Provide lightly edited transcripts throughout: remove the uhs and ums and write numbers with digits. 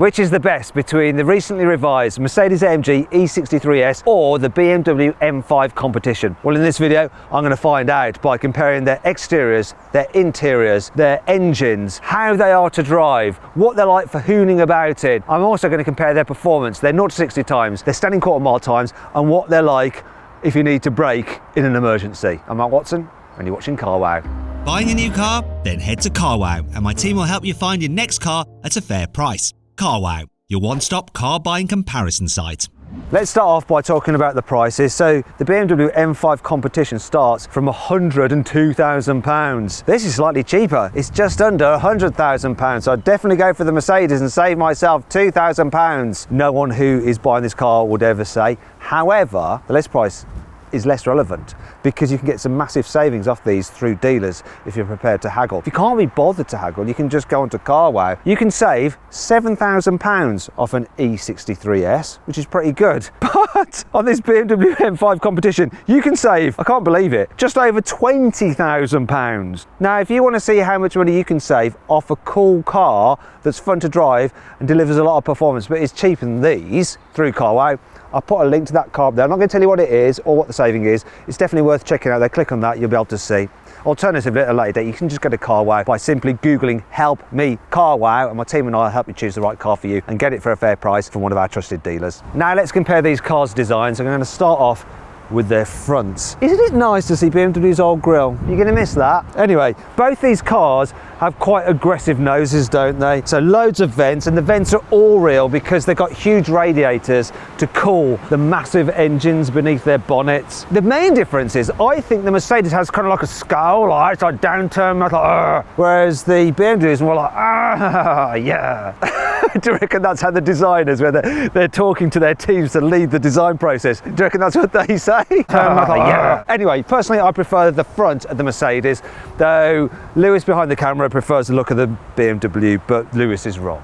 Which is the best between the recently revised Mercedes-AMG E63 S or the BMW M5 Competition? Well, in this video, I'm going to find out by comparing their exteriors, their interiors, their engines, how they are to drive, what they're like for hooning about in. I'm also going to compare their performance, their 0 to 60 times, their standing quarter mile times, and what they're like if you need to brake in an emergency. I'm Mark Watson, and you're watching Carwow. Buying a new car? Then head to Carwow, and my team will help you find your next car at a fair price. Carwow, your one-stop car buying comparison site. Let's start off by talking about the prices. So the BMW M5 Competition starts from £102,000. This is slightly cheaper. It's just under £100,000. So I'd definitely go for the Mercedes and save myself £2,000. No one who is buying this car would ever say. However, the list price is less relevant because you can get some massive savings off these through dealers if you're prepared to haggle. If you can't be bothered to haggle, you can just go onto Carwow. You can save £7,000 off an E63 S, which is pretty good. But on this BMW M5 Competition, you can save, I can't believe it, just over £20,000. Now, if you want to see how much money you can save off a cool car that's fun to drive and delivers a lot of performance, but is cheaper than these through Carwow, I'll put a link to that car up there. I'm not going to tell you what it is or what the saving is. It's definitely worth checking out there. Click on that, you'll be able to see. Alternatively, at a later date, you can just go to Carwow by simply Googling "Help Me Carwow," and my team and I will help you choose the right car for you and get it for a fair price from one of our trusted dealers. Now let's compare these cars' designs. I'm going to start off with their fronts. Isn't it nice to see BMW's old grille? You're going to miss that. Anyway, both these cars have quite aggressive noses, don't they? So loads of vents, and the vents are all real because they've got huge radiators to cool the massive engines beneath their bonnets. The main difference is I think the Mercedes has kind of like a scowl, like it's like downturn, like, whereas the BMW is more like, yeah. Do you reckon that's how the designers, where they're talking to their teams to lead the design process? Do you reckon that's what they say? Yeah. Anyway, personally, I prefer the front of the Mercedes, though Lewis behind the camera prefers the look of the BMW, but Lewis is wrong.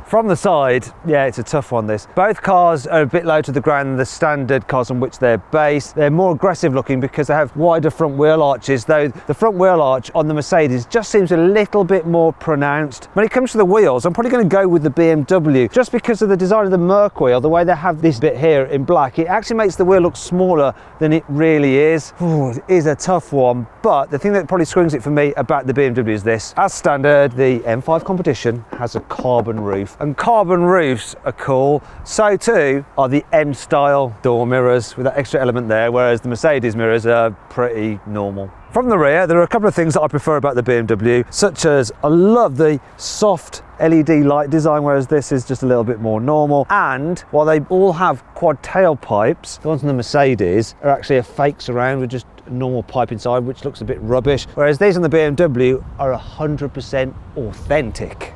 From the side, yeah, it's a tough one, this. Both cars are a bit low to the ground than the standard cars on which they're based. They're more aggressive looking because they have wider front wheel arches, though the front wheel arch on the Mercedes just seems a little bit more pronounced. When it comes to the wheels, I'm probably going to go with the BMW, just because of the design of the Merc wheel, the way they have this bit here in black. It actually makes the wheel look smaller than it really is. Ooh, it is a tough one, but the thing that probably swings it for me about the BMW is this. As standard, the M5 Competition has a carbon roof. And carbon roofs are cool, so too are the M-style door mirrors with that extra element there, whereas the Mercedes mirrors are pretty normal. From the rear, there are a couple of things that I prefer about the BMW, such as I love the soft LED light design, whereas this is just a little bit more normal. And while they all have quad tailpipes, the ones on the Mercedes are actually a fake surround with just a normal pipe inside, which looks a bit rubbish, whereas these on the BMW are 100% authentic.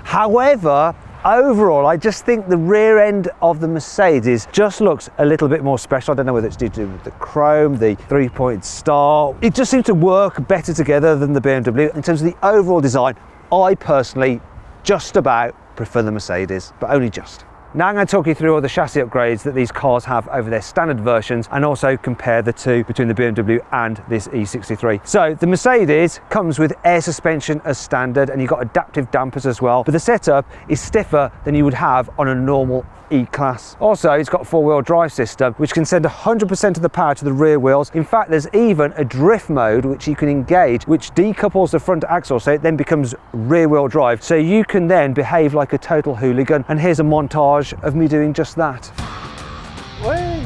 However, overall, I just think the rear end of the Mercedes just looks a little bit more special. I don't know whether it's due to the chrome, the three-point star. It just seems to work better together than the BMW. In terms of the overall design, I personally just about prefer the Mercedes, but only just. Now I'm going to talk you through all the chassis upgrades that these cars have over their standard versions and also compare the two between the BMW and this E63. So the Mercedes comes with air suspension as standard, and you've got adaptive dampers as well, but the setup is stiffer than you would have on a normal E-Class. Also, it's got a four-wheel drive system which can send 100% of the power to the rear wheels. In fact, there's even a drift mode which you can engage, which decouples the front axle so it then becomes rear-wheel drive, so you can then behave like a total hooligan. And here's a montage of me doing just that. Whee!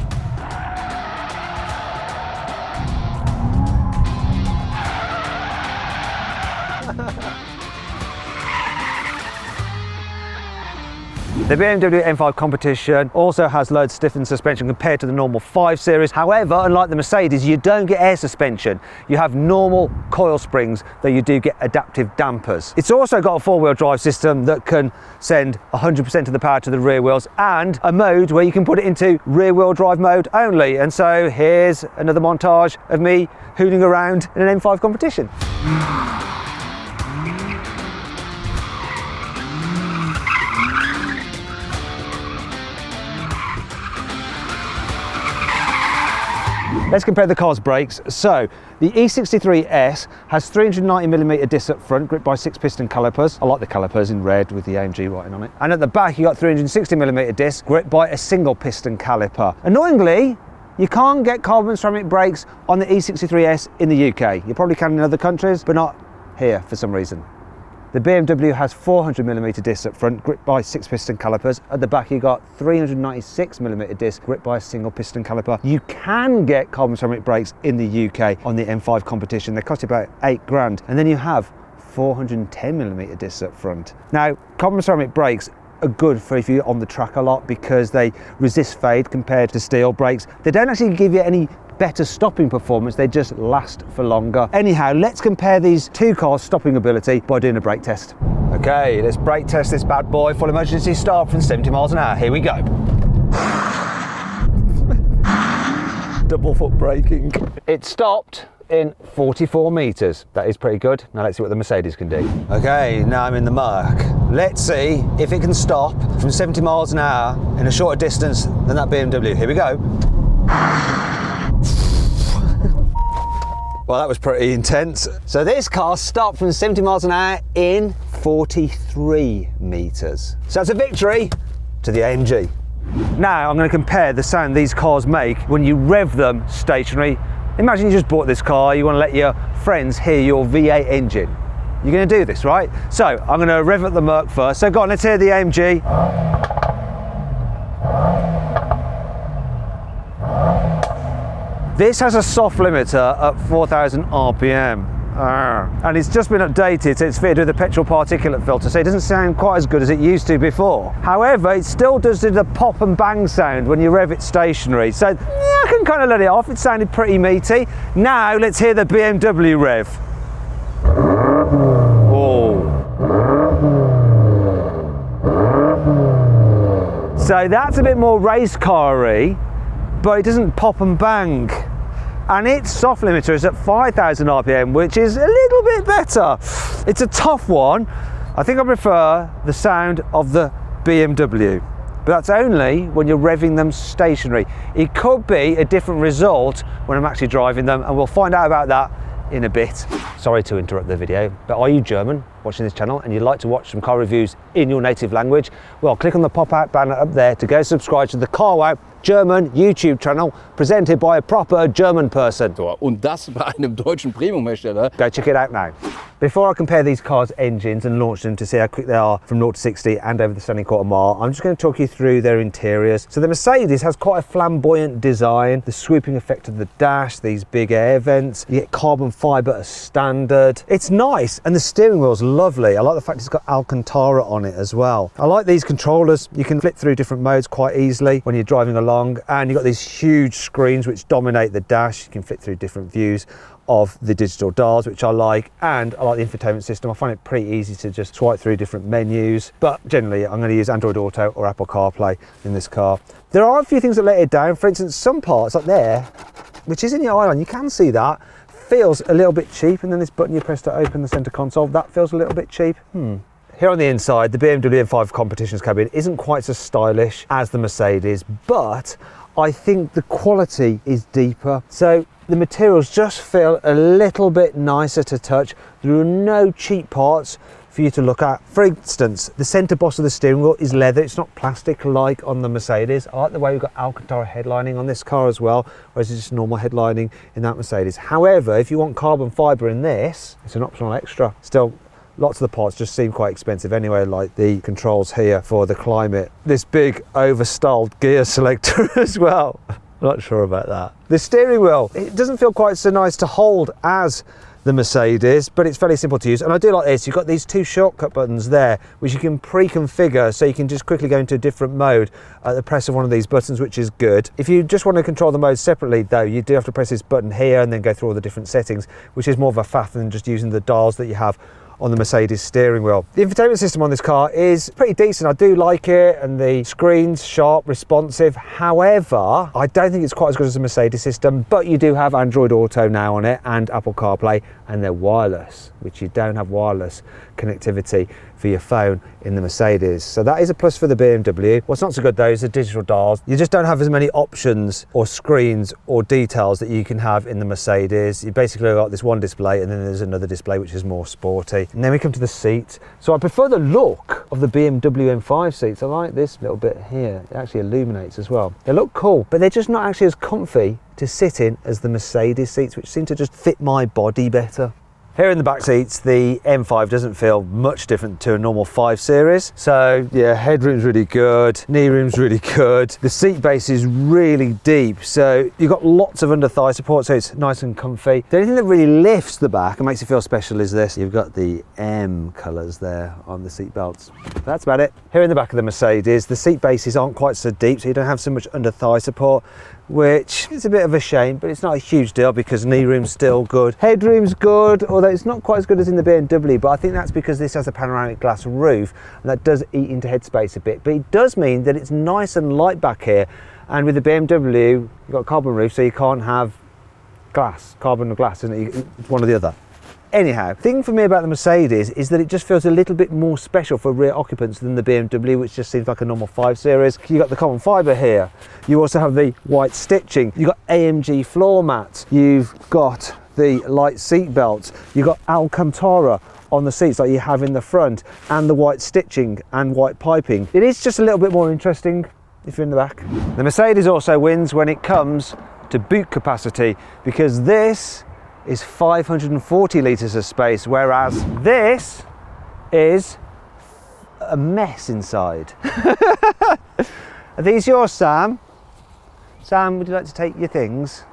The BMW M5 Competition also has load stiffened suspension compared to the normal 5 Series. However, unlike the Mercedes, you don't get air suspension. You have normal coil springs, though you do get adaptive dampers. It's also got a four-wheel drive system that can send 100% of the power to the rear wheels, and a mode where you can put it into rear-wheel drive mode only. And so here's another montage of me hooning around in an M5 Competition. Let's compare the car's brakes. So the E63 S has 390mm disc up front, gripped by 6-piston calipers. I like the calipers in red with the AMG writing on it. And at the back you got 360mm disc gripped by a single piston caliper. Annoyingly, you can't get carbon ceramic brakes on the E63 S in the UK. You probably can in other countries, but not here for some reason. The BMW has 400mm discs up front, gripped by 6-piston calipers. At the back you got 396mm disc gripped by a single piston caliper. You can get carbon ceramic brakes in the UK on the M5 Competition. They cost you about 8 grand. And then you have 410mm discs up front. Now, carbon ceramic brakes are good for if you're on the track a lot because they resist fade compared to steel brakes. They don't actually give you any better stopping performance, they just last for longer. Anyhow, let's compare these two cars' stopping ability by doing a brake test. Okay, let's brake test this bad boy. Full emergency start from 70 miles an hour. Here we go. Double foot braking. It stopped in 44 meters. That is pretty good. Now let's see what the Mercedes can do. Okay, now I'm in the muck. Let's see if it can stop from 70 miles an hour in a shorter distance than that BMW. Here we go. Well, that was pretty intense. So this car stopped from 70 miles an hour in 43 meters. So that's a victory to the AMG. Now I'm going to compare the sound these cars make when you rev them stationary. Imagine you just bought this car, you want to let your friends hear your V8 engine. You're going to do this, right? So I'm going to rev up the Merc first. So go on, let's hear the AMG. This has a soft limiter at 4,000 RPM. And it's just been updated, so it's fitted with a petrol particulate filter, so it doesn't sound quite as good as it used to before. However, it still does do the pop and bang sound when you rev it stationary, so yeah, I can kind of let it off. It sounded pretty meaty. Now let's hear the BMW rev. Oh. So that's a bit more race car-y, but it doesn't pop and bang. And its soft limiter is at 5,000 RPM, which is a little bit better. It's a tough one. I think I prefer the sound of the BMW, but that's only when you're revving them stationary. It could be a different result when I'm actually driving them, and we'll find out about that in a bit. Sorry to interrupt the video, but are you German watching this channel and you'd like to watch some car reviews in your native language? Well, click on the pop-out banner up there to go subscribe to the Carwow German YouTube channel presented by a proper German person. Und das bei einem deutschen Premium-Hersteller. Go check it out now. Before I compare these cars' engines and launch them to see how quick they are from 0 to 60 and over the stunning quarter mile, I'm just going to talk you through their interiors. So the Mercedes has quite a flamboyant design, the swooping effect of the dash, these big air vents, you get carbon fibre as standard. It's nice, and the steering wheel's lovely. I like the fact it's got Alcantara on it as well. I like these controllers. You can flip through different modes quite easily when you're driving along, and you've got these huge screens which dominate the dash. You can flip through different views of the digital dials, which I like, and I like the infotainment system. I find it pretty easy to just swipe through different menus, but generally I'm going to use Android Auto or Apple CarPlay in this car. There are a few things that let it down. For instance, some parts like there, which is in the island, you can see that feels a little bit cheap, and then this button you press to open the center console, that feels a little bit cheap. Here on the inside, the BMW M5 Competition's cabin isn't quite so stylish as the Mercedes, but I think the quality is deeper. So the materials just feel a little bit nicer to touch. There are no cheap parts for you to look at. For instance, the center boss of the steering wheel is leather. It's not plastic like on the Mercedes. I like the way we've got Alcantara headlining on this car as well, whereas it's just normal headlining in that Mercedes. However, if you want carbon fiber in this, it's an optional extra. Still, lots of the parts just seem quite expensive anyway, like the controls here for the climate. This big overstyled gear selector as well. Not sure about that. The steering wheel, it doesn't feel quite so nice to hold as the Mercedes, but it's fairly simple to use. And I do like this. You've got these two shortcut buttons there, which you can pre-configure, so you can just quickly go into a different mode at the press of one of these buttons, which is good. If you just want to control the modes separately though, you do have to press this button here and then go through all the different settings, which is more of a faff than just using the dials that you have on the Mercedes steering wheel. The infotainment system on this car is pretty decent. I do like it, and the screen's sharp, responsive. However, I don't think it's quite as good as the Mercedes system, but you do have Android Auto now on it and Apple CarPlay, and they're wireless, which you don't have wireless connectivity for your phone in the Mercedes. So that is a plus for the BMW. What's not so good though is the digital dials. You just don't have as many options or screens or details that you can have in the Mercedes. You basically got this one display and then there's another display which is more sporty. And then we come to the seats. So I prefer the look of the BMW M5 seats. I like this little bit here. It actually illuminates as well. They look cool, but they're just not actually as comfy to sit in as the Mercedes seats, which seem to just fit my body better. Here in the back seats, the M5 doesn't feel much different to a normal 5 Series. So yeah, headroom's really good, knee room's really good. The seat base is really deep, so you've got lots of under thigh support, so it's nice and comfy. The only thing that really lifts the back and makes it feel special is this. You've got the M colours there on the seat belts. That's about it. Here in the back of the Mercedes, the seat bases aren't quite so deep, so you don't have so much under thigh support, which is a bit of a shame, but it's not a huge deal because knee room's still good. Headroom's good, although it's not quite as good as in the BMW, but I think that's because this has a panoramic glass roof and that does eat into headspace a bit. But it does mean that it's nice and light back here, and with the BMW, you've got a carbon roof, so you can't have glass, carbon or glass, isn't it? It's one or the other. Anyhow, the thing for me about the Mercedes is that it just feels a little bit more special for rear occupants than the BMW, which just seems like a normal 5 Series. You've got the carbon fibre here. You also have the white stitching. You've got AMG floor mats. You've got the light seat belts. You've got Alcantara on the seats like you have in the front, and the white stitching and white piping. It is just a little bit more interesting if you're in the back. The Mercedes also wins when it comes to boot capacity, because this is 540 litres of space, whereas this is a mess inside. Are these yours, Sam? Sam, would you like to take your things?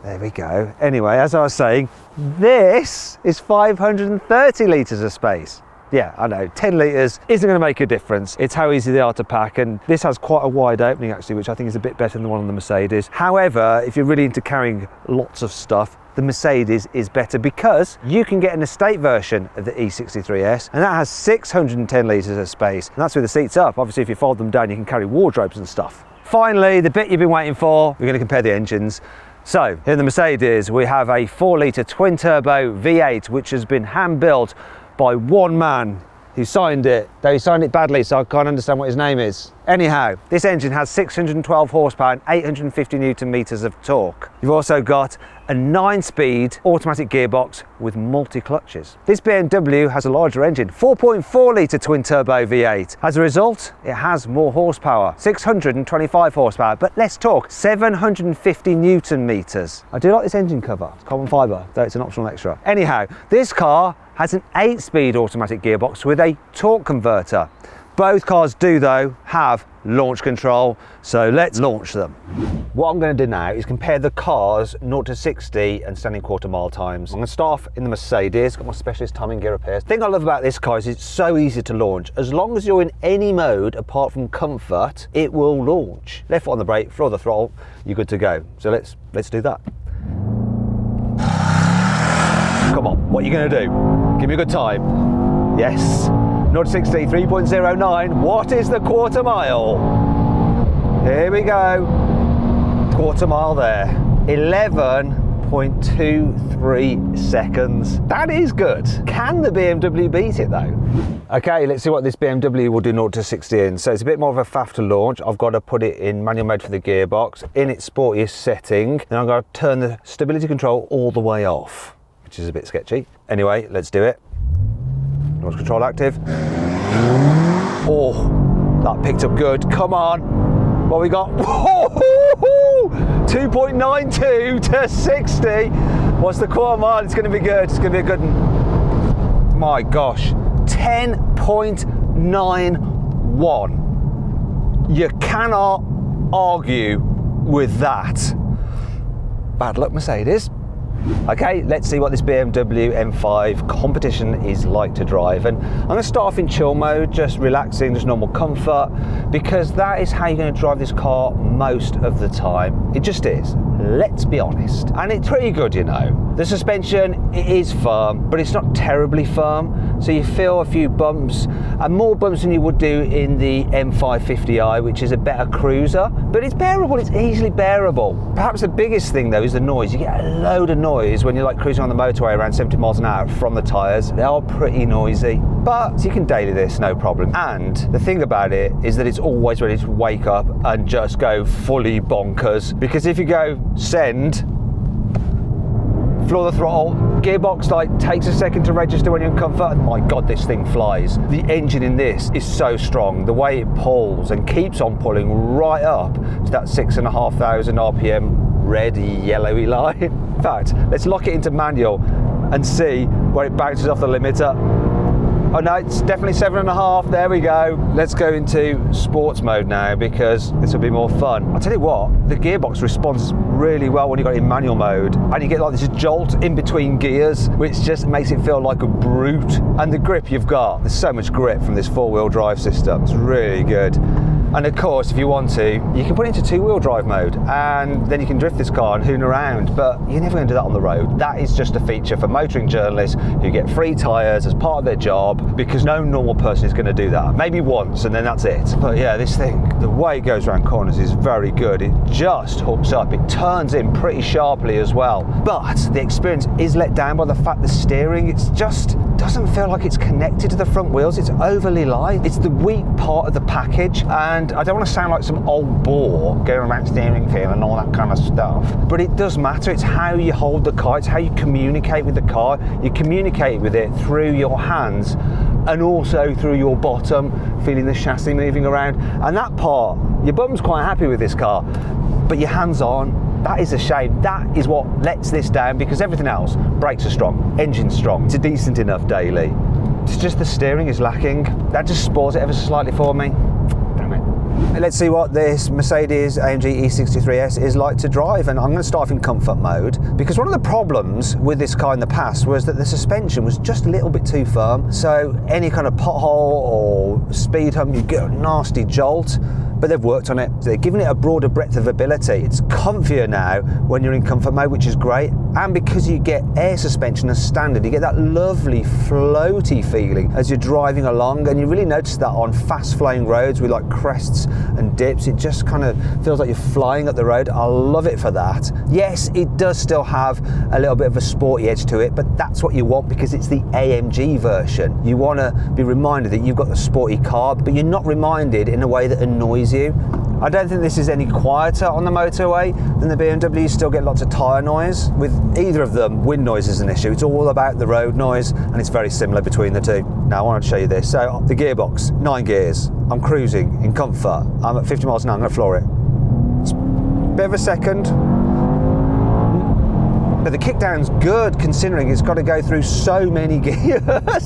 There we go. Anyway, as I was saying, this is 530 litres of space. Yeah, I know, 10 litres isn't going to make a difference. It's how easy they are to pack, and this has quite a wide opening actually, which I think is a bit better than the one on the Mercedes. However, if you're really into carrying lots of stuff, the Mercedes is better because you can get an estate version of the E63 S, and that has 610 litres of space, and that's with the seats up. Obviously, if you fold them down, you can carry wardrobes and stuff. Finally, the bit you've been waiting for, we're going to compare the engines. So, in the Mercedes, we have a 4-litre twin-turbo V8, which has been hand-built by one man who signed it, though he signed it badly, so I can't understand what his name is. Anyhow, this engine has 612 horsepower and 850 newton meters of torque. You've also got a 9-speed automatic gearbox with multi-clutches. This BMW has a larger engine, 4.4 litre twin-turbo V8. As a result, it has more horsepower, 625 horsepower, but less torque, 750 newton meters. I do like this engine cover. It's carbon fibre, though it's an optional extra. Anyhow, this car has an 8-speed automatic gearbox with a torque converter. Both cars do, though, have launch control, so let's launch them. What I'm going to do now is compare the cars 0 to 60 and standing quarter-mile times. I'm going to start off in the Mercedes, got my specialist timing gear up here. The thing I love about this car is it's so easy to launch. As long as you're in any mode apart from comfort, it will launch. Left foot on the brake, floor the throttle, you're good to go. So let's do that. Come on, what are you going to do? Give me a good time. Yes. 0 to 60, 3.09. What is the quarter mile? Here we go. Quarter mile there. 11.23 seconds. That is good. Can the BMW beat it though? Okay, let's see what this BMW will do 0 to 60 in. So it's a bit more of a faff to launch. I've got to put it in manual mode for the gearbox, in its sportiest setting. Then I've got to turn the stability control all the way off, which is a bit sketchy. Anyway, let's do it. Launch control active. Oh, that picked up good. Come on. What we got? 2.92 to 60. What's the quarter mile? It's going to be good. It's going to be a good one. My gosh. 10.91. You cannot argue with that. Bad luck, Mercedes. Okay, let's see what this BMW M5 Competition is like to drive. And I'm going to start off in chill mode, just relaxing, just normal comfort, because that is how you're going to drive this car most of the time. It just is. let's be honest. And it's pretty good, you know. The suspension, it is firm, but it's not terribly firm. So you feel a few bumps, and more bumps than you would do in the M550i, which is a better cruiser. But it's bearable, it's easily bearable. Perhaps the biggest thing though is the noise. You get a load of noise when you're like cruising on the motorway around 70 miles an hour from the tyres. They are pretty noisy, but you can daily this, no problem. And the thing about it is that it's always ready to wake up and just go fully bonkers. Because if you go send, floor the throttle, gearbox like takes a second to register when you're in comfort, and my god, this thing flies. The engine in this is so strong. The way it pulls and keeps on pulling right up to that 6,500 RPM red yellowy line. In fact, let's lock it into manual and see where it bounces off the limiter. Oh no, it's definitely 7.5, there we go. Let's go into sports mode now, because this will be more fun. I'll tell you what, the gearbox responds really well when you've got it in manual mode, and you get like this jolt in between gears, which just makes it feel like a brute. And the grip you've got, there's so much grip from this four-wheel drive system, it's really good. And of course, if you want to, you can put it into two-wheel drive mode, and then you can drift this car and hoon around, but you're never going to do that on the road. That is just a feature for motoring journalists who get free tyres as part of their job, because no normal person is going to do that. Maybe once, and then that's it. But yeah, this thing, the way it goes around corners is very good. It just hooks up. It turns in pretty sharply as well. But the experience is let down by the fact the steering, it's just doesn't feel like it's connected to the front wheels. It's overly light. It's the weak part of the package, and I don't want to sound like some old bore going around steering feel and all that kind of stuff, but it does matter. It's how you hold the car, it's how you communicate with the car. You communicate with it through your hands and also through your bottom, feeling the chassis moving around. And that part, your bum's quite happy with this car, but your hands aren't. That is a shame. That is what lets this down, because everything else, brakes are strong, engine's strong, it's a decent enough daily. It's just the steering is lacking. That just spoils it ever so slightly for me. Damn it. Let's see what this Mercedes-AMG E63 S is like to drive, and I'm going to start in comfort mode, because one of the problems with this car in the past was that the suspension was just a little bit too firm, so any kind of pothole or speed hump, you get a nasty jolt. But they've worked on it. So they're giving it a broader breadth of ability. It's comfier now when you're in comfort mode, which is great. And because you get air suspension as standard, you get that lovely floaty feeling as you're driving along, and you really notice that on fast flowing roads with like crests and dips. It just kind of feels like you're flying up the road. I love it for that. Yes, it does still have a little bit of a sporty edge to it, but that's what you want, because it's the AMG version. You want to be reminded that you've got the sporty car, but you're not reminded in a way that annoys you. I don't think this is any quieter on the motorway than the BMW. You still get lots of tyre noise. With either of them, wind noise is an issue. It's all about the road noise, and it's very similar between the two. Now I want to show you this. So the gearbox, 9 gears. I'm cruising in comfort. I'm at 50 miles an hour, I'm going to floor it. It's a bit of a second. But the kickdown's good, considering it's got to go through so many gears.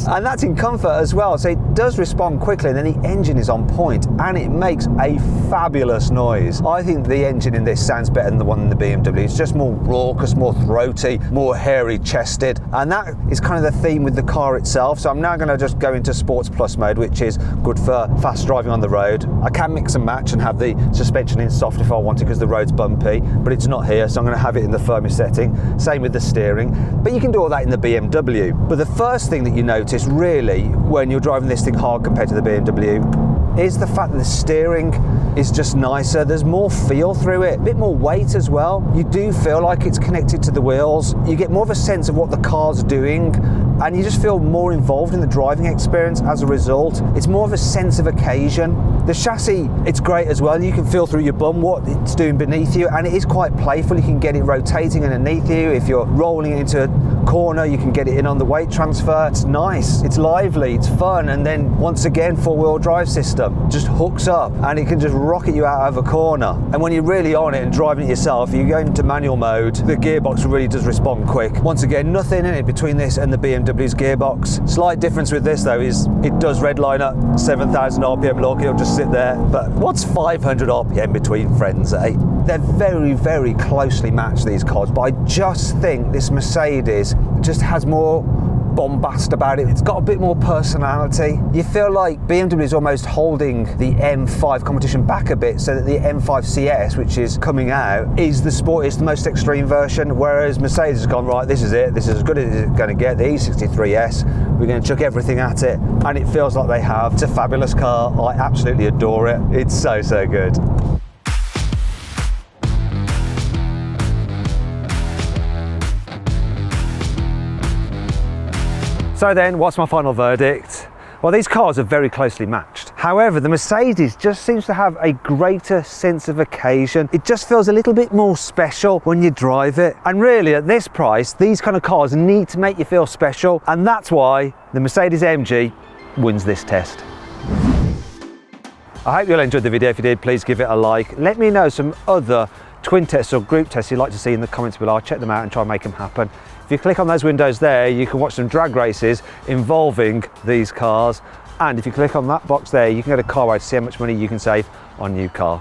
And that's in comfort as well, so it does respond quickly, and then the engine is on point, and it makes a fabulous noise. I think the engine in this sounds better than the one in the BMW. It's just more raucous, more throaty, more hairy chested, and that is kind of the theme with the car itself. So I'm now going to just go into Sports Plus mode, which is good for fast driving on the road. I can mix and match and have the suspension in soft if I want to, because the road's bumpy, but it's not here, so I'm going to have it in the firmest setting. Same with the steering, but you can do all that in the BMW. But the first thing that you notice really when you're driving this thing hard compared to the BMW is the fact that the steering is just nicer. There's more feel through it, a bit more weight as well. You do feel like it's connected to the wheels. You get more of a sense of what the car's doing, and you just feel more involved in the driving experience as a result. It's more of a sense of occasion. The chassis, it's great as well. You can feel through your bum what it's doing beneath you, and it is quite playful. You can get it rotating underneath you. If you're rolling it into a corner, you can get it in on the weight transfer. It's nice, it's lively, it's fun, and then once again, four-wheel drive system just hooks up, and it can just rocket you out of a corner. And when you're really on it and driving it yourself, you go into manual mode, the gearbox really does respond quick. Once again, nothing in it between this and the BMW's gearbox. Slight difference with this though is it does redline at 7,000 RPM lock. It'll just sit there, but what's 500 RPM between friends, eh? They're very, very closely matched, these cars, but I just think this Mercedes just has more bombast about it. It's got a bit more personality. You feel like BMW is almost holding the M5 Competition back a bit so that the M5 CS, which is coming out, is the sportiest, the most extreme version, whereas Mercedes has gone, right, this is it, this is as good as it's going to get, the E63 S, we're going to chuck everything at it, and it feels like they have. It's a fabulous car. I absolutely adore it. It's so, so good. So then, what's my final verdict? Well, these cars are very closely matched. However, the Mercedes just seems to have a greater sense of occasion. It just feels a little bit more special when you drive it. And really, at this price, these kind of cars need to make you feel special. And that's why the Mercedes-AMG wins this test. I hope you all enjoyed the video. If you did, please give it a like. Let me know some other twin tests or group tests you'd like to see in the comments below. I'll check them out and try and make them happen. If you click on those windows there, you can watch some drag races involving these cars. And if you click on that box there, you can go to Carwow to see how much money you can save on a new car.